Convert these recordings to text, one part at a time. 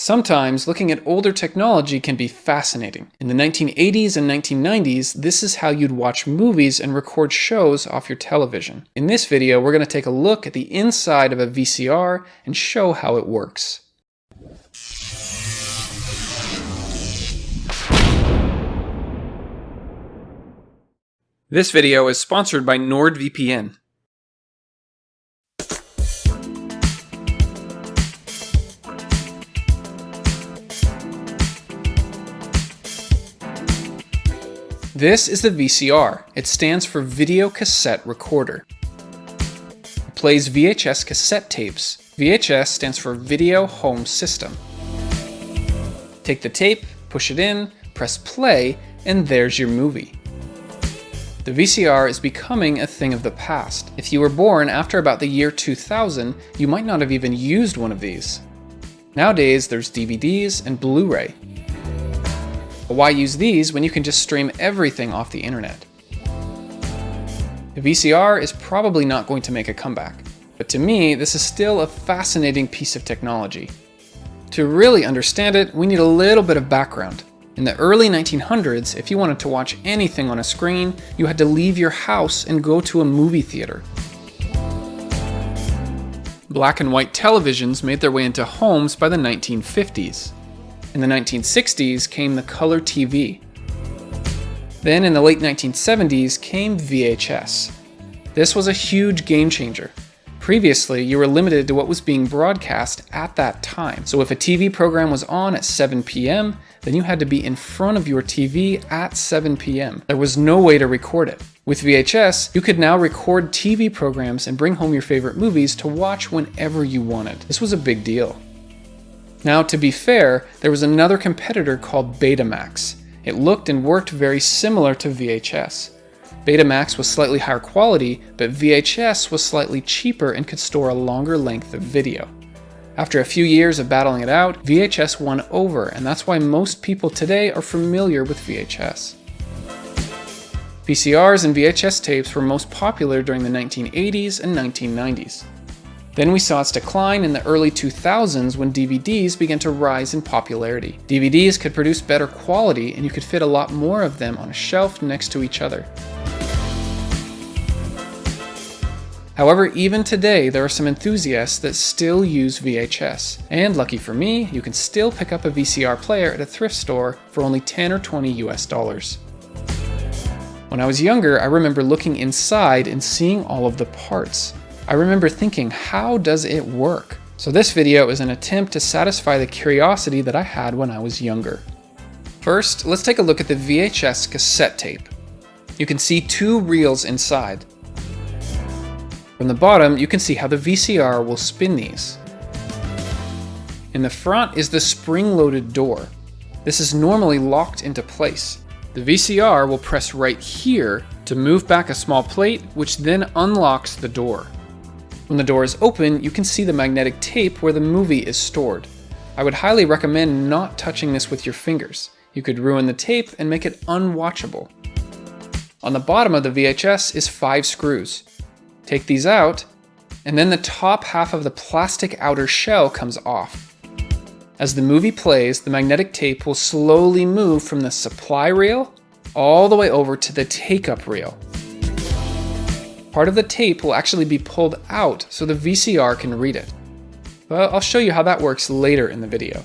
Sometimes looking at older technology can be fascinating. In the 1980s and 1990s, this is how you'd watch movies and record shows off your television. In this video, we're going to take a look at the inside of a VCR and show how it works. This video is sponsored by NordVPN. This is the VCR. It stands for Video Cassette Recorder. It plays VHS cassette tapes. VHS stands for Video Home System. Take the tape, push it in, press play, and there's your movie. The VCR is becoming a thing of the past. If you were born after about the year 2000, you might not have even used one of these. Nowadays, there's DVDs and Blu-ray. But why use these when you can just stream everything off the internet? The VCR is probably not going to make a comeback, but to me, this is still a fascinating piece of technology. To really understand it, we need a little bit of background. In the early 1900s, if you wanted to watch anything on a screen, you had to leave your house and go to a movie theater. Black and white televisions made their way into homes by the 1950s. In the 1960s came the color TV. Then in the late 1970s came VHS. This was a huge game changer. Previously, you were limited to what was being broadcast at that time. So if a TV program was on at 7 p.m., then you had to be in front of your TV at 7 p.m. There was no way to record it. With VHS, you could now record TV programs and bring home your favorite movies to watch whenever you wanted. This was a big deal. Now, to be fair, there was another competitor called Betamax. It looked and worked very similar to VHS. Betamax was slightly higher quality, but VHS was slightly cheaper and could store a longer length of video. After a few years of battling it out, VHS won over, and that's why most people today are familiar with VHS. VCRs and VHS tapes were most popular during the 1980s and 1990s. Then we saw its decline in the early 2000s when DVDs began to rise in popularity. DVDs could produce better quality and you could fit a lot more of them on a shelf next to each other. However, even today there are some enthusiasts that still use VHS. And lucky for me, you can still pick up a VCR player at a thrift store for only $10 or $20 US. When I was younger, I remember looking inside and seeing all of the parts. I remember thinking, how does it work? So this video is an attempt to satisfy the curiosity that I had when I was younger. First, let's take a look at the VHS cassette tape. You can see two reels inside. From the bottom, you can see how the VCR will spin these. In the front is the spring-loaded door. This is normally locked into place. The VCR will press right here to move back a small plate, which then unlocks the door. When the door is open, you can see the magnetic tape where the movie is stored. I would highly recommend not touching this with your fingers. You could ruin the tape and make it unwatchable. On the bottom of the VHS is 5 screws. Take these out, and then the top half of the plastic outer shell comes off. As the movie plays, the magnetic tape will slowly move from the supply reel all the way over to the take-up reel. Part of the tape will actually be pulled out so the VCR can read it. But I'll show you how that works later in the video.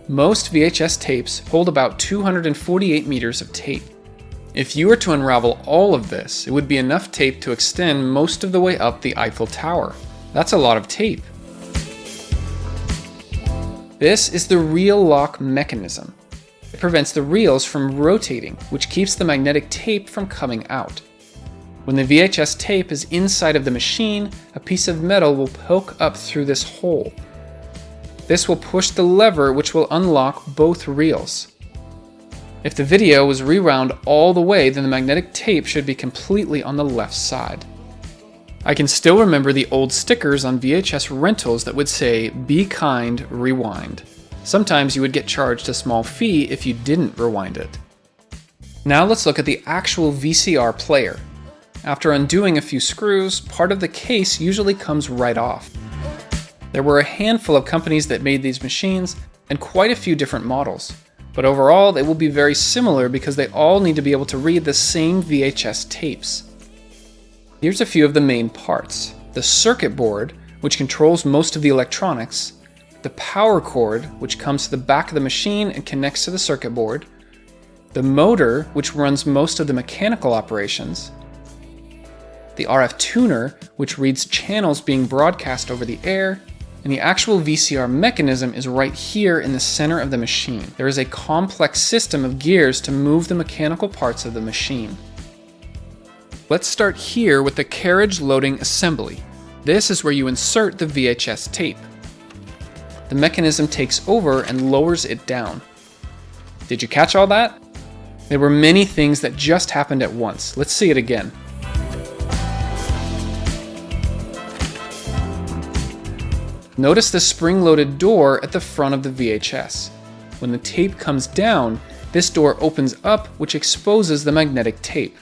Most VHS tapes hold about 248 meters of tape. If you were to unravel all of this, it would be enough tape to extend most of the way up the Eiffel Tower. That's a lot of tape. This is the reel lock mechanism. It prevents the reels from rotating, which keeps the magnetic tape from coming out. When the VHS tape is inside of the machine, a piece of metal will poke up through this hole. This will push the lever which will unlock both reels. If the video was rewound all the way, then the magnetic tape should be completely on the left side. I can still remember the old stickers on VHS rentals that would say, "Be kind, rewind." Sometimes you would get charged a small fee if you didn't rewind it. Now let's look at the actual VCR player. After undoing a few screws, part of the case usually comes right off. There were a handful of companies that made these machines, and quite a few different models. But overall, they will be very similar because they all need to be able to read the same VHS tapes. Here's a few of the main parts. The circuit board, which controls most of the electronics, the power cord, which comes to the back of the machine and connects to the circuit board, the motor, which runs most of the mechanical operations, the RF tuner, which reads channels being broadcast over the air, and the actual VCR mechanism is right here in the center of the machine. There is a complex system of gears to move the mechanical parts of the machine. Let's start here with the carriage loading assembly. This is where you insert the VHS tape. The mechanism takes over and lowers it down. Did you catch all that? There were many things that just happened at once. Let's see it again. Notice the spring-loaded door at the front of the VHS. When the tape comes down, this door opens up, which exposes the magnetic tape.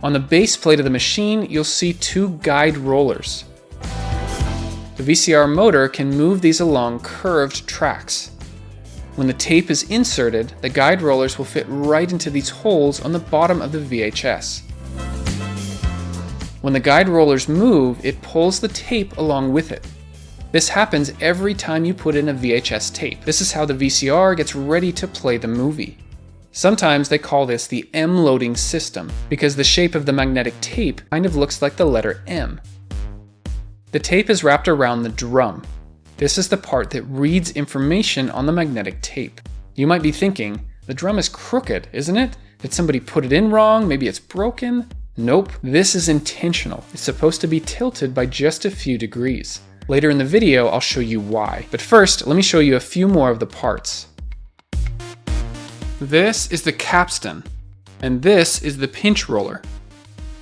On the base plate of the machine, you'll see two guide rollers. The VCR motor can move these along curved tracks. When the tape is inserted, the guide rollers will fit right into these holes on the bottom of the VHS. When the guide rollers move, it pulls the tape along with it. This happens every time you put in a VHS tape. This is how the VCR gets ready to play the movie. Sometimes they call this the M-loading system, because the shape of the magnetic tape kind of looks like the letter M. The tape is wrapped around the drum. This is the part that reads information on the magnetic tape. You might be thinking, the drum is crooked, isn't it? Did somebody put it in wrong? Maybe it's broken? Nope, this is intentional. It's supposed to be tilted by just a few degrees. Later in the video, I'll show you why. But first, let me show you a few more of the parts. This is the capstan, and this is the pinch roller.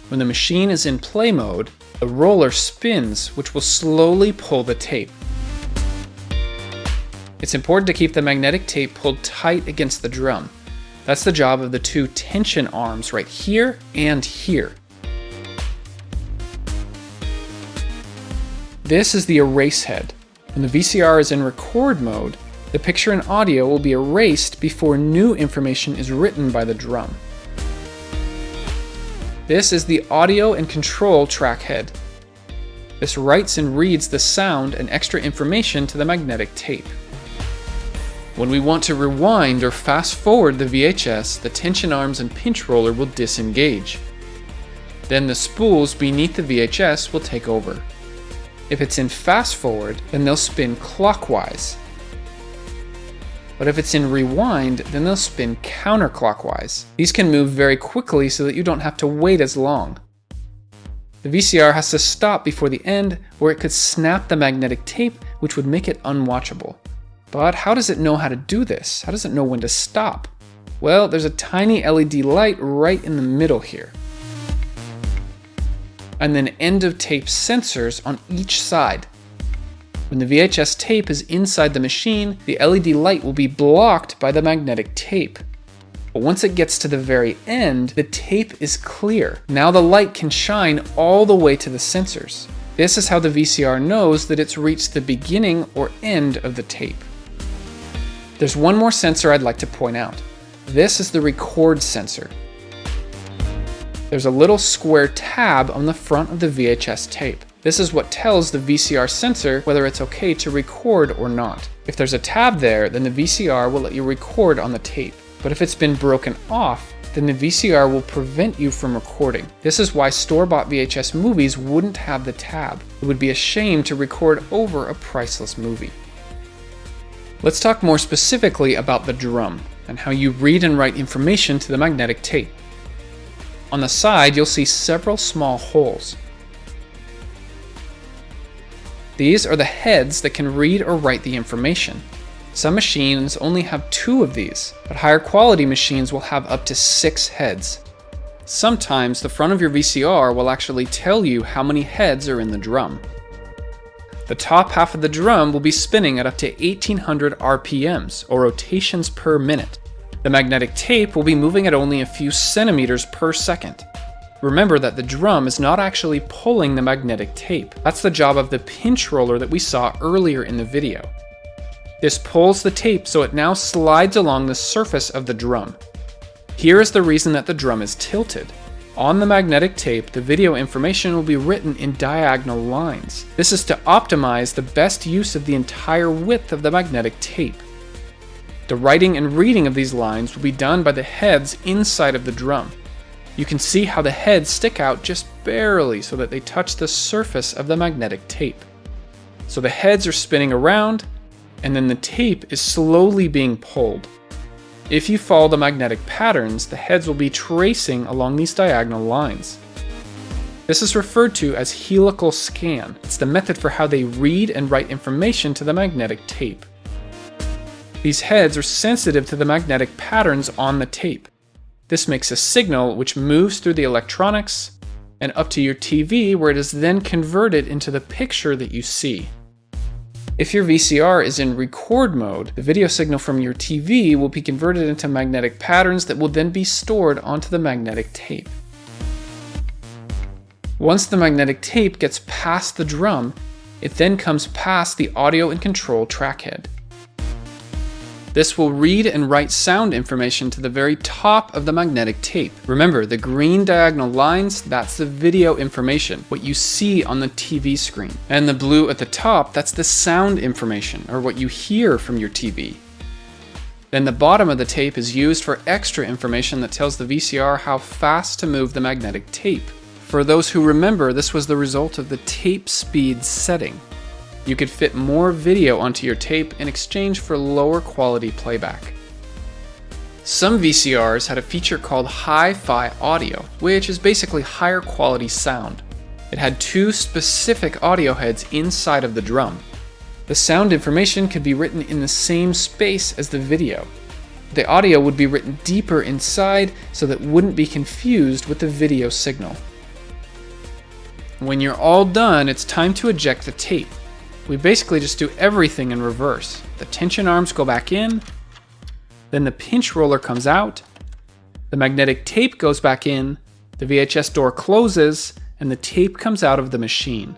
When the machine is in play mode, the roller spins, which will slowly pull the tape. It's important to keep the magnetic tape pulled tight against the drum. That's the job of the two tension arms right here and here. This is the erase head. When the VCR is in record mode, the picture and audio will be erased before new information is written by the drum. This is the audio and control track head. This writes and reads the sound and extra information to the magnetic tape. When we want to rewind or fast forward the VHS, the tension arms and pinch roller will disengage. Then the spools beneath the VHS will take over. If it's in fast forward, then they'll spin clockwise. But if it's in rewind, then they'll spin counterclockwise. These can move very quickly so that you don't have to wait as long. The VCR has to stop before the end, or it could snap the magnetic tape, which would make it unwatchable. But how does it know how to do this? How does it know when to stop? Well, there's a tiny LED light right in the middle here. And then end of tape sensors on each side. When the VHS tape is inside the machine, the LED light will be blocked by the magnetic tape. But once it gets to the very end, the tape is clear. Now the light can shine all the way to the sensors. This is how the VCR knows that it's reached the beginning or end of the tape. There's one more sensor I'd like to point out. This is the record sensor. There's a little square tab on the front of the VHS tape. This is what tells the VCR sensor whether it's okay to record or not. If there's a tab there, then the VCR will let you record on the tape. But if it's been broken off, then the VCR will prevent you from recording. This is why store-bought VHS movies wouldn't have the tab. It would be a shame to record over a priceless movie. Let's talk more specifically about the drum and how you read and write information to the magnetic tape. On the side, you'll see several small holes. These are the heads that can read or write the information. Some machines only have 2 of these, but higher quality machines will have up to 6 heads. Sometimes the front of your VCR will actually tell you how many heads are in the drum. The top half of the drum will be spinning at up to 1800 RPMs, or rotations per minute. The magnetic tape will be moving at only a few centimeters per second. Remember that the drum is not actually pulling the magnetic tape. That's the job of the pinch roller that we saw earlier in the video. This pulls the tape so it now slides along the surface of the drum. Here is the reason that the drum is tilted. On the magnetic tape, the video information will be written in diagonal lines. This is to optimize the best use of the entire width of the magnetic tape. The writing and reading of these lines will be done by the heads inside of the drum. You can see how the heads stick out just barely so that they touch the surface of the magnetic tape. So the heads are spinning around, and then the tape is slowly being pulled. If you follow the magnetic patterns, the heads will be tracing along these diagonal lines. This is referred to as helical scan. It's the method for how they read and write information to the magnetic tape. These heads are sensitive to the magnetic patterns on the tape. This makes a signal which moves through the electronics and up to your TV, where it is then converted into the picture that you see. If your VCR is in record mode, the video signal from your TV will be converted into magnetic patterns that will then be stored onto the magnetic tape. Once the magnetic tape gets past the drum, it then comes past the audio and control track head. This will read and write sound information to the very top of the magnetic tape. Remember, the green diagonal lines, that's the video information, what you see on the TV screen. And the blue at the top, that's the sound information, or what you hear from your TV. Then the bottom of the tape is used for extra information that tells the VCR how fast to move the magnetic tape. For those who remember, this was the result of the tape speed setting. You could fit more video onto your tape in exchange for lower quality playback. Some VCRs had a feature called hi-fi audio, which is basically higher quality sound. It had two specific audio heads inside of the drum. The sound information could be written in the same space as the video. The audio would be written deeper inside so that it wouldn't be confused with the video signal. When you're all done, it's time to eject the tape. We basically just do everything in reverse. The tension arms go back in, then the pinch roller comes out, the magnetic tape goes back in, the VHS door closes, and the tape comes out of the machine.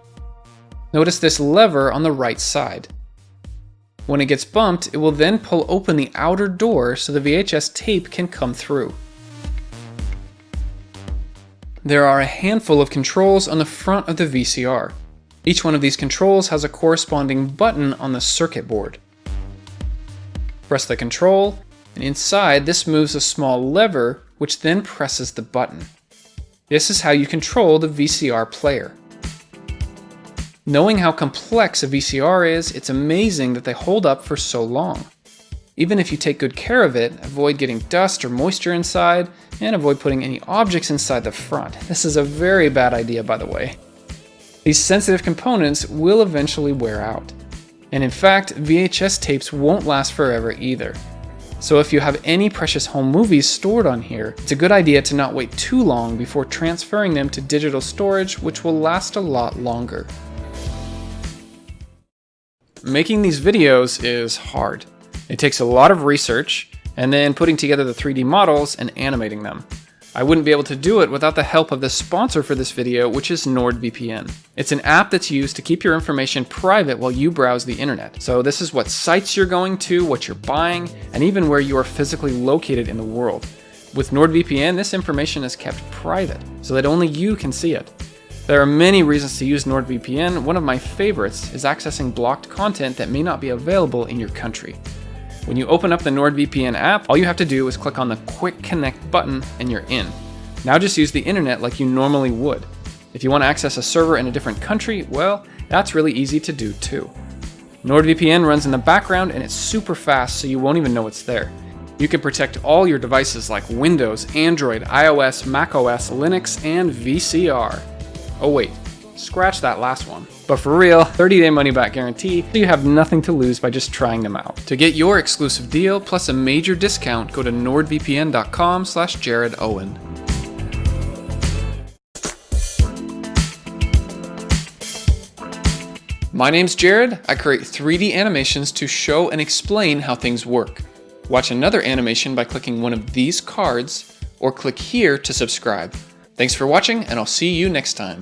Notice this lever on the right side. When it gets bumped, it will then pull open the outer door so the VHS tape can come through. There are a handful of controls on the front of the VCR. Each one of these controls has a corresponding button on the circuit board. Press the control, and inside this moves a small lever which then presses the button. This is how you control the VCR player. Knowing how complex a VCR is, it's amazing that they hold up for so long. Even if you take good care of it, avoid getting dust or moisture inside, and avoid putting any objects inside the front. This is a very bad idea, by the way. These sensitive components will eventually wear out. And in fact, VHS tapes won't last forever either. So if you have any precious home movies stored on here, it's a good idea to not wait too long before transferring them to digital storage, which will last a lot longer. Making these videos is hard. It takes a lot of research, and then putting together the 3D models and animating them. I wouldn't be able to do it without the help of the sponsor for this video, which is NordVPN. It's an app that's used to keep your information private while you browse the internet. So this is what sites you're going to, what you're buying, and even where you are physically located in the world. With NordVPN, this information is kept private, so that only you can see it. There are many reasons to use NordVPN. One of my favorites is accessing blocked content that may not be available in your country. When you open up the NordVPN app, all you have to do is click on the Quick Connect button and you're in. Now just use the internet like you normally would. If you want to access a server in a different country, well, that's really easy to do too. NordVPN runs in the background and it's super fast, so you won't even know it's there. You can protect all your devices like Windows, Android, iOS, macOS, Linux, and VCR. Oh wait, scratch that last one. But for real, 30-day money-back guarantee, so you have nothing to lose by just trying them out. To get your exclusive deal plus a major discount, go to nordvpn.com/JaredOwen. My name's Jared. I create 3D animations to show and explain how things work. Watch another animation by clicking one of these cards, or click here to subscribe. Thanks for watching, and I'll see you next time.